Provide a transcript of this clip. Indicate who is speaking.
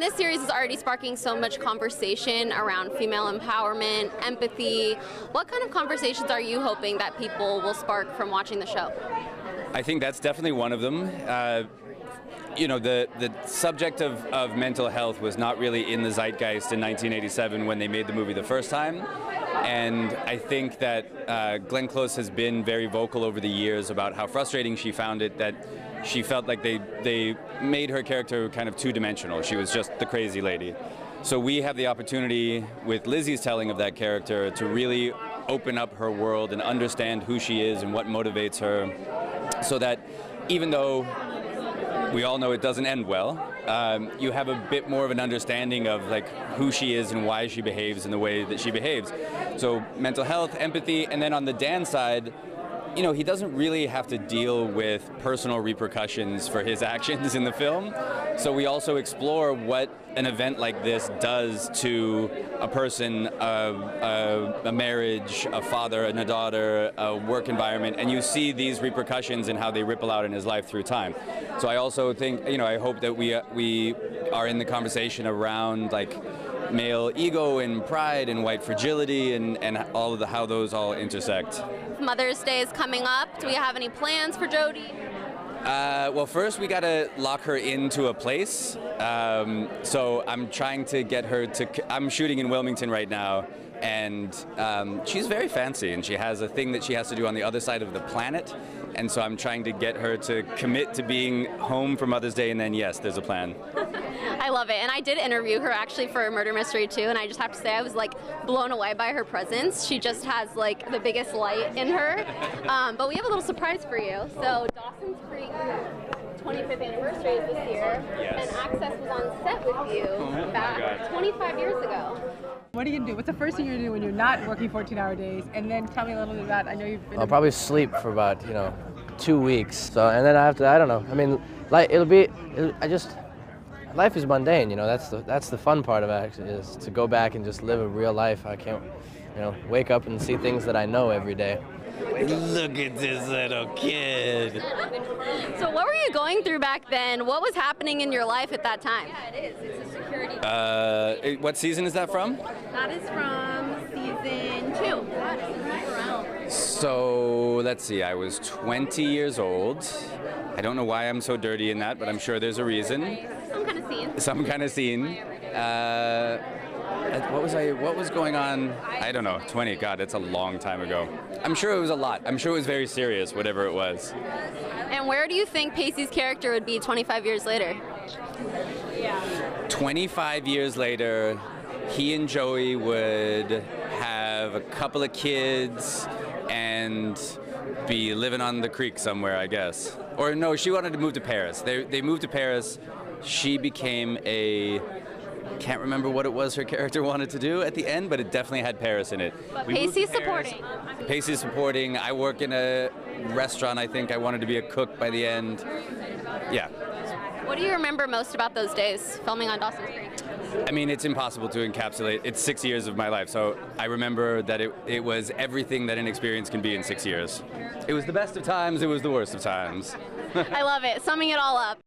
Speaker 1: This series is already sparking so much conversation around female empowerment, empathy. What kind of conversations are you hoping that people will spark from watching the show?
Speaker 2: I think that's definitely one of them. You know, the subject of mental health was not really in the zeitgeist in 1987 when they made the movie the first time. And I think that Glenn Close has been very vocal over the years about how frustrating she found it, that she felt like they made her character kind of two-dimensional. She was just the crazy lady. So we have the opportunity with Lizzy's telling of that character to really open up her world and understand who she is and what motivates her, so that even though we all know it doesn't end well, you have a bit more of an understanding of like who she is and why she behaves in the way that she behaves. So mental health, empathy, and then on the Dan side, you know, he doesn't really have to deal with personal repercussions for his actions in the film. So we also explore what an event like this does to a person, a marriage, a father and a daughter, a work environment, and you see these repercussions and how they ripple out in his life through time. So I also think, you know, I hope that we are in the conversation around like male ego and pride and white fragility and all of how those all intersect.
Speaker 1: Mother's Day is coming up. Do we have any plans for Jodie?
Speaker 2: Well, first we gotta lock her into a place. So I'm trying to get her to, I'm shooting in Wilmington right now, and she's very fancy and she has a thing that she has to do on the other side of the planet. And so I'm trying to get her to commit to being home for Mother's Day, and then yes, there's a plan.
Speaker 1: I love it, and I did interview her actually for Murder Mystery 2, and I just have to say I was like blown away by her presence. She just has like the biggest light in her. But we have a little surprise for you. So Dawson's Creek 25th anniversary is this year,
Speaker 2: yes.
Speaker 1: And Access was on set with you back 25 years ago.
Speaker 3: What are you going to do? What's the first thing you're going to do when you're not working 14-hour days? And then tell me a little bit about, I know you've been...
Speaker 4: I'll probably sleep for about, 2 weeks. So, and then after that, I don't know. I mean, like, life is mundane, that's the fun part of it, actually, is to go back and just live a real life. I can't, wake up and see things that I know every day.
Speaker 2: Look at this little kid.
Speaker 1: So what were you going through back then? What was happening in your life at that time?
Speaker 3: Yeah, it is. It's a security.
Speaker 2: What season is that from?
Speaker 3: That is from season 2.
Speaker 2: So let's see, I was 20 years old. I don't know why I'm so dirty in that, but I'm sure there's a reason.
Speaker 1: Some kind of scene.
Speaker 2: Some kind of scene. What was going on? I don't know, 20, God, it's a long time ago. I'm sure it was a lot. I'm sure it was very serious, whatever it was.
Speaker 1: And where do you think Pacey's character would be 25 years later?
Speaker 2: 25 years later, he and Joey would have a couple of kids and be living on the creek somewhere, I guess. Or no, she wanted to move to Paris. They moved to Paris. She became can't remember what it was her character wanted to do at the end, but it definitely had Paris in it.
Speaker 1: But Pacey's supporting.
Speaker 2: Pacey's supporting. I work in a restaurant, I think. I wanted to be a cook by the end. Yeah.
Speaker 1: What do you remember most about those days filming on Dawson's Creek?
Speaker 2: I mean, it's impossible to encapsulate. It's 6 years of my life, so I remember that it was everything that an experience can be in 6 years. It was the best of times, it was the worst of times.
Speaker 1: I love it. Summing it all up.